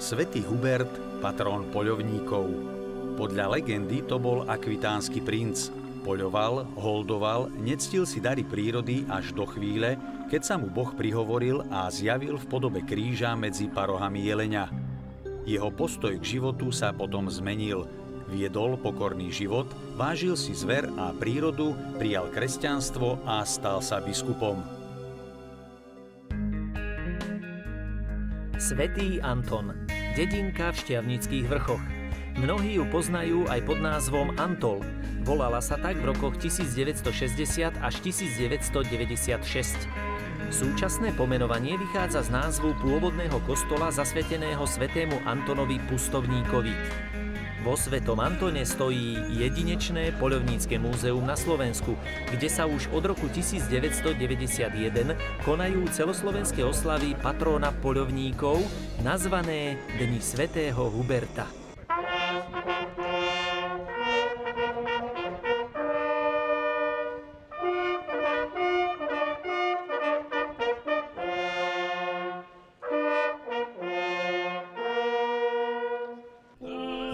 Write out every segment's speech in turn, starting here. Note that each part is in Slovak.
Svätý Hubert, patrón poľovníkov. Podľa legendy to bol akvitánsky princ. Poľoval, holdoval, nectil si dary prírody až do chvíle, keď sa mu Boh prihovoril a zjavil v podobe kríža medzi parohami jeleňa. Jeho postoj k životu sa potom zmenil. Viedol pokorný život, vážil si zver a prírodu, prijal kresťanstvo a stal sa biskupom. Svätý Anton, dedinka v Štiavnických vrchoch. Mnohí ju poznajú aj pod názvom Antol. Volala sa tak v rokoch 1960 až 1996. Súčasné pomenovanie vychádza z názvu pôvodného kostola zasveteného svätému Antonovi Pustovníkovi. Vo Svetom Antone stojí jedinečné poľovnícke múzeum na Slovensku, kde sa už od roku 1991 konajú celoslovenské oslavy patróna poľovníkov, nazvané Dni svätého Huberta.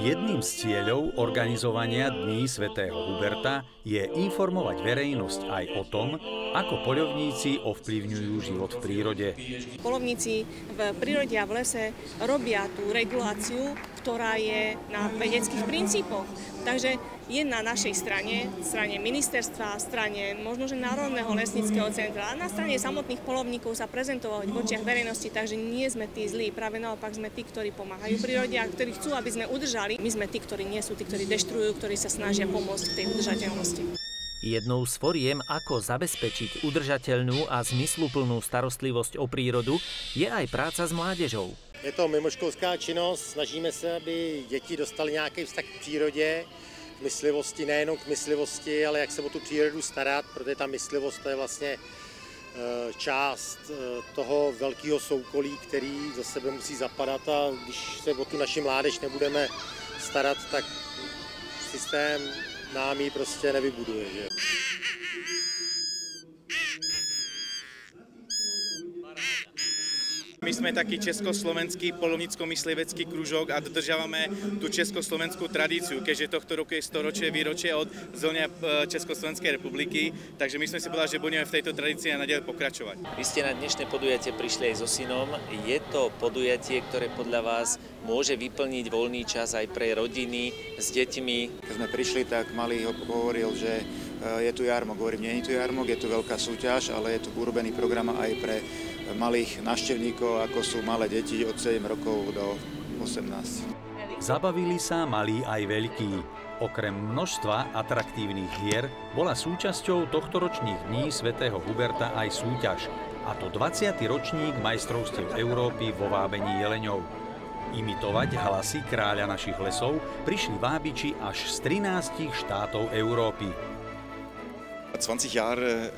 Jedným z cieľov organizovania Dní svätého Huberta je informovať verejnosť aj o tom, ako poľovníci ovplyvňujú život v prírode. Poľovníci v prírode a v lese robia tú reguláciu, ktorá je na vedeckých princípoch. Takže je na našej strane ministerstva, strane možno že Národného lesníckeho centra a na strane samotných poľovníkov sa prezentovať v očiach verejnosti, takže nie sme tí zlí, práve naopak sme tí, ktorí pomáhajú prírode a ktorí chcú, aby sme udržali. My sme tí, ktorí nie sú tí, ktorí deštruujú, ktorí sa snažia pomôcť k tej udržateľnosti. Jednou z foriem, ako zabezpečiť udržateľnú a zmysluplnú starostlivosť o prírodu, je aj práca s mládežou. Je to mimoškolská činnost, snažíme se, aby děti dostali nějaký vztah k přírodě, k myslivosti, nejenom k myslivosti, ale jak se o tu přírodu starat, protože ta myslivost to je vlastně část toho velkého soukolí, který za sebe musí zapadat a když se o tu naši mládež nebudeme starat, tak systém nám ji prostě nevybuduje. Že? My sme taký československý poľovnícko-myslivecký kružok a dodržiavame tú československú tradíciu, keďže tohto roku je 100. výročie od zvolenia Československej republiky, takže my sme si povedali, že budeme v tejto tradícii a naďalej pokračovať. Vy ste na dnešné podujatie prišli aj so synom. Je to podujatie, ktoré podľa vás môže vyplniť voľný čas aj pre rodiny s deťmi? Keď sme prišli, tak malý hovoril, že je tu jarmok. Hovorím, nie je tu jarmok, je tu veľká súťaž, ale je tu urobený program aj pre malých návštevníkov, ako sú malé deti od 7 rokov do 18. Zabavili sa malí aj veľkí. Okrem množstva atraktívnych hier bola súčasťou tohtoročných Dní svätého Huberta aj súťaž, a to 20. ročník majstrovstiev Európy vo vábení jeleňov. Imitovať hlasy kráľa našich lesov prišli vábiči až z 13 štátov Európy. 20 Jahre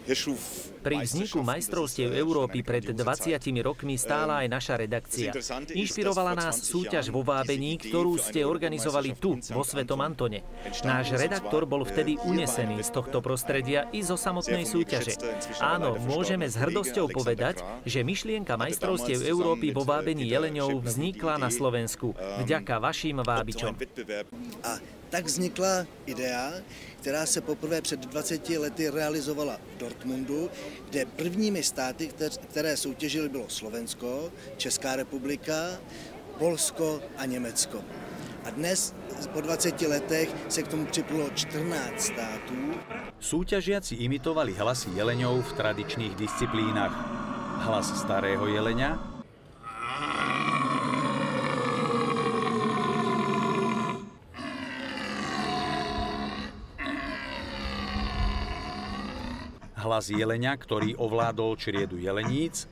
Hirschhof. Pri vzniku majstrovstiev Európy pred 20 rokmi stála aj naša redakcia. Inšpirovala nás súťaž vo vábení, ktorú ste organizovali tu, vo Svetom Antone. Náš redaktor bol vtedy unesený z tohto prostredia i zo samotnej súťaže. Áno, môžeme s hrdosťou povedať, že myšlienka majstrovstiev Európy vo vábení jeleňov vznikla na Slovensku vďaka vašim vábičom. A tak vznikla idea, která se poprvé před 20 lety realizovala v Dortmundu, kde prvními státy, které soutěžily, bylo Slovensko, Česká republika, Polsko a Německo. A dnes, po 20 letech, se k tomu připlulo 14 států. Súťažiaci imitovali hlasy jeleňov v tradičných disciplínach. Hlas starého jeleňa, hlas jeleňa, ktorý ovládol čriedu jeleníc,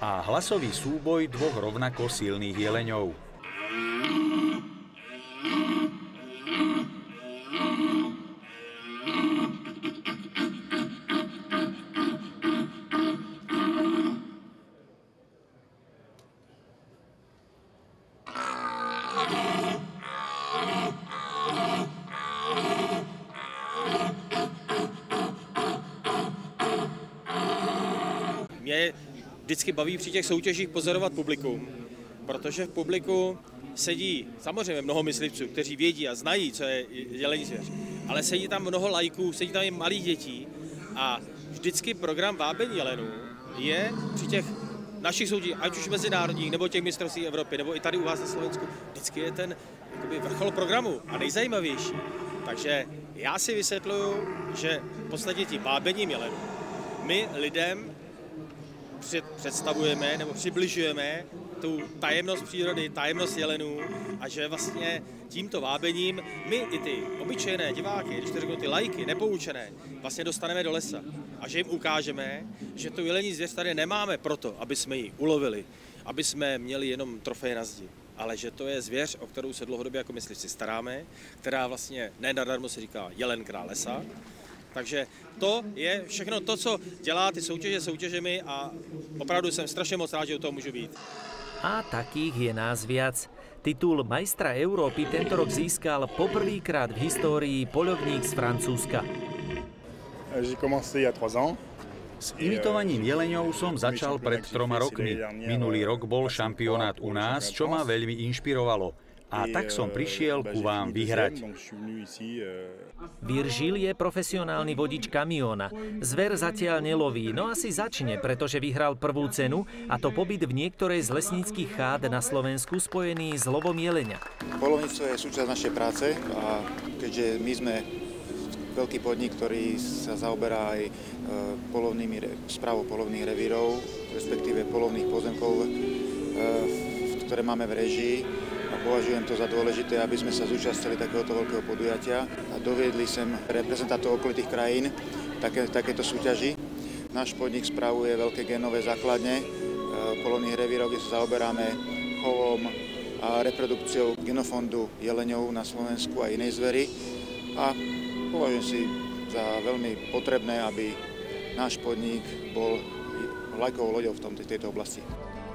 a hlasový súboj dvoch rovnako silných jeleňov. Mě vždycky baví při těch soutěžích pozorovat publikum, protože v publiku sedí samozřejmě mnoho myslivců, kteří vědí a znají, co je jelení zvěř, ale sedí tam mnoho laiků, sedí tam i malých dětí a vždycky program vábení jelenů je při těch našich soutěžích, ať už mezinárodních, nebo těch mistrovství Evropy, nebo i tady u vás na Slovensku, vždycky je ten jakoby vrchol programu a nejzajímavější. Takže já si vysvětluju, že v podstatě tím vábením jelenů my lidem představujeme nebo přibližujeme tu tajemnost přírody, tajemnost jelenů a že vlastně tímto vábením my i ty obyčejné diváky, když to řeknu ty laiky, nepoučené, vlastně dostaneme do lesa a že jim ukážeme, že tu jelení zvěř tady nemáme proto, aby jsme ji ulovili, aby jsme měli jenom trofeje na zdi, ale že to je zvěř, o kterou se dlouhodobě jako myslivci staráme, která vlastně nenadarmo se říká jelen král lesa. Takže to je všechno to, co dělá ty soutěže soutěžemi a opravdu jsem strašně moc rád, že u toho můžu být. A takých je nás viac. Titul majstra Európy tento rok získal poprvýkrát v histórii poľovník z Francúzska. S imitovaním jeleňov som začal pred 3 rokmi. Minulý rok bol šampionát u nás, čo ma veľmi inšpirovalo. A tak som prišiel ku vám vyhrať. Virgil je profesionálny vodič kamióna. Zver zatiaľ neloví, no asi začne, pretože vyhral prvú cenu, a to pobyt v niektorej z lesníckych chád na Slovensku spojený s lovom jeleňa. Poľovníctvo je súčasť našej práce a keďže my sme veľký podnik, ktorý sa zaoberá aj správou poľovných revírov, respektíve poľovných pozemkov, ktoré máme v režii, a považujem to za dôležité, aby sme sa zúčastnili takéhoto veľkého podujatia a doviedli sem reprezentantov okolitých krajín takéto súťaži. Náš podnik spravuje veľké génové základne poľovných revírov, kde sa zaoberáme chovom a reprodukciou genofondu jeleňov na Slovensku a inej zveri. A považujem si za veľmi potrebné, aby náš podnik bol vlajkovou loďou v tejto oblasti.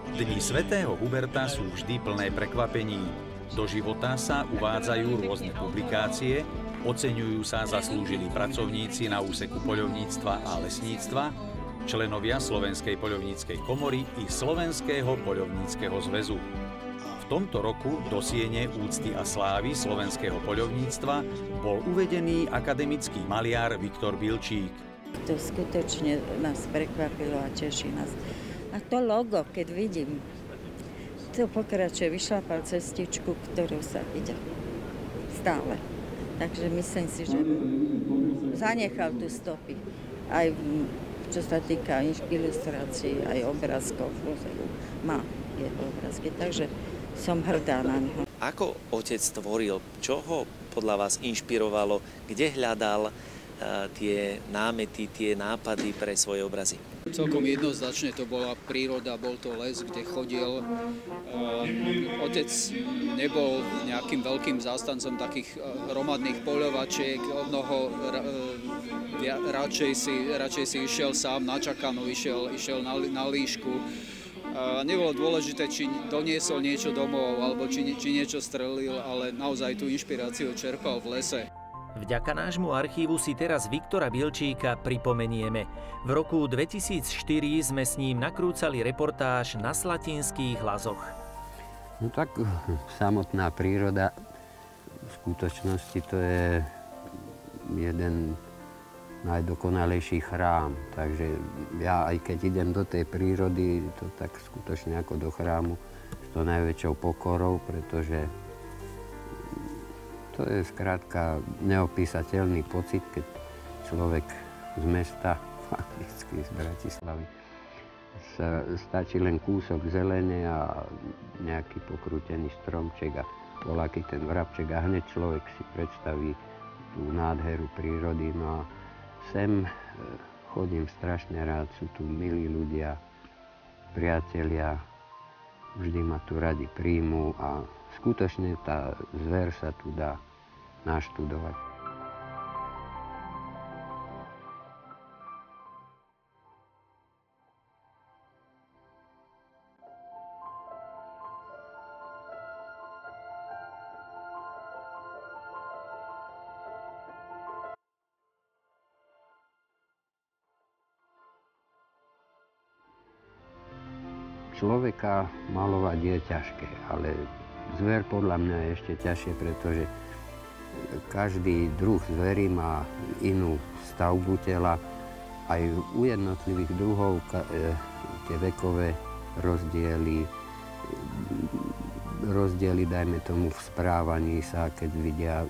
Dni svätého Huberta sú vždy plné prekvapení. Do života sa uvádzajú rôzne publikácie, oceňujú sa zaslúžili pracovníci na úseku poľovníctva a lesníctva, členovia Slovenskej poľovníckej komory i Slovenského poľovníckeho zväzu. V tomto roku do siene úcty a slávy slovenského poľovníctva bol uvedený akademický maliar Viktor Bilčík. To skutočne nás prekvapilo a teší nás. A to logo, keď vidím, to pokračuje, vyšlapal cestičku, ktorú sa ide stále. Takže myslím si, že zanechal tu stopy. Aj čo sa týka ilustrácií, aj obrázkov v muzeu. Má jeho obrázky, takže som hrdá na neho. Ako otec tvoril? Čo ho podľa vás inšpirovalo? Kde hľadal tie námety, tie nápady pre svoje obrazy? Celkom jednoznačne to bola príroda, bol to les, kde chodil. Otec nebol nejakým veľkým zástancom takých hromadných poľovačiek, mnoho radšej si išiel sám na čakanu, išiel na líšku. Nebolo dôležité, či doniesol niečo domov, alebo či niečo strelil, ale naozaj tú inšpiráciu čerpal v lese. Vďaka nášmu archívu si teraz Viktora Bilčíka pripomenieme. V roku 2004 sme s ním nakrúcali reportáž na Slatinských lazoch. No tak samotná príroda v skutočnosti to je jeden najdokonalejší chrám. Takže ja aj keď idem do tej prírody, to tak skutočne ako do chrámu s to najväčšou pokorou, pretože to je skrátka neopísateľný pocit, keď človek z mesta, fakticky z Bratislavy, stačí len kúsok zelene a nejaký pokrútený stromček a voľaký ten vrabček a hneď človek si predstaví tú nádheru prírody. No a sem chodím strašne rád, sú tu milí ľudia, priatelia, vždy ma tu radi príjmú a skutočne tá zver sa tu dá naštudovať. Človeka malovať je ťažké, ale zver podľa mňa je ešte ťažšie, pretože každý druh zvery má inú stavbu tela. Aj u jednotlivých druhov tie vekové rozdiely, dajme tomu v správaní sa, keď vidia,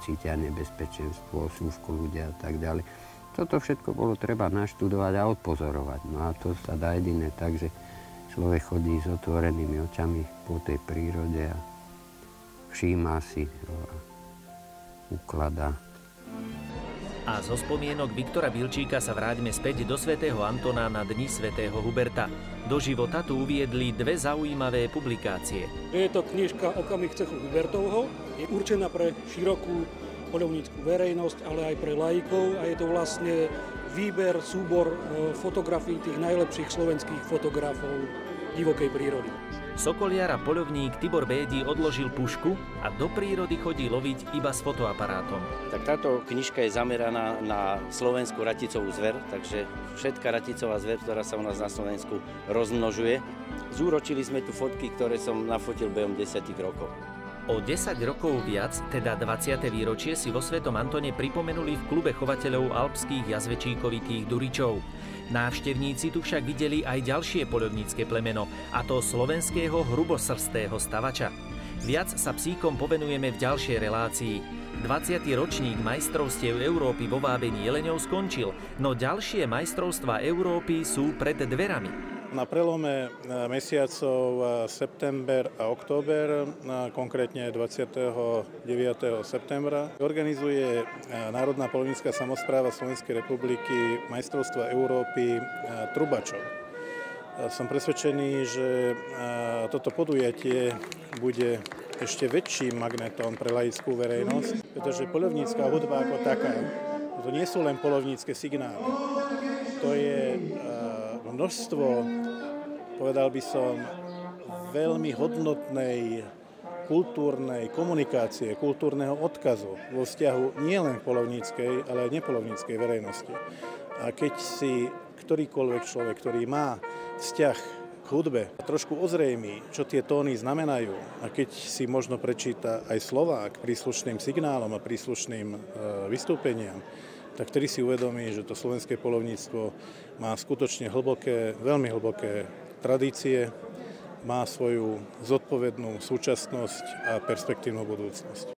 cítia nebezpečenstvo, sú v kľude a tak ďalej. Toto všetko bolo treba naštudovať a odpozorovať. No a to sa dá jedine tak, že človek chodí s otvorenými očami po tej prírode a všíma si a ukladá. A zo spomienok Viktora Bilčíka sa vráťme späť do svätého Antona na dni svätého Huberta. Do života tu uviedli dve zaujímavé publikácie. Je to knižka Okamih cechu Hubertovho. Je určená pre širokú poľovnícku verejnosť, ale aj pre laikov a je to vlastne výber, súbor fotografií tých najlepších slovenských fotografov divokej prírody. Sokoliar a poľovník Tibor Bédi odložil pušku a do prírody chodí loviť iba s fotoaparátom. Tak táto knižka je zameraná na slovenskú raticovú zver, takže všetká raticová zver, ktorá sa u nás na Slovensku rozmnožuje. Zúročili sme tu fotky, ktoré som nafotil behom 10 rokov. O 10 rokov viac, teda 20. výročie, si vo Svetom Antone pripomenuli v klube chovateľov alpských jazvečíkovitých duričov. Návštevníci tu však videli aj ďalšie poľovnícke plemeno, a to slovenského hrubosrstého stavača. Viac sa psíkom povenujeme v ďalšej relácii. 20. ročník majstrovstiev Európy vo vábení jeleňov skončil, no ďalšie majstrovstvá Európy sú pred dverami. Na prelome mesiacov september a október, konkrétne 29. septembra, organizuje Národná poľovnícka samospráva Slovenskej republiky majstrovstva Európy trubačov. Som presvedčený, že toto podujatie bude ešte väčším magnetom pre laickú verejnosť, pretože poľovnícka hudba ako taká, to nie sú len poľovnícke signály. To je množstvo, povedal by som, veľmi hodnotnej kultúrnej komunikácie, kultúrneho odkazu vo vzťahu nielen poľovníckej, ale aj nepoľovníckej verejnosti. A keď si ktorýkoľvek človek, ktorý má vzťah k hudbe, trošku ozrejmí, čo tie tóny znamenajú, a keď si možno prečíta aj slová k príslušným signálom a príslušným vystúpeniam, tak vtedy si uvedomí, že to slovenské poľovníctvo má skutočne veľmi hlboké tradície, má svoju zodpovednú súčasnosť a perspektívnu budúcnosť.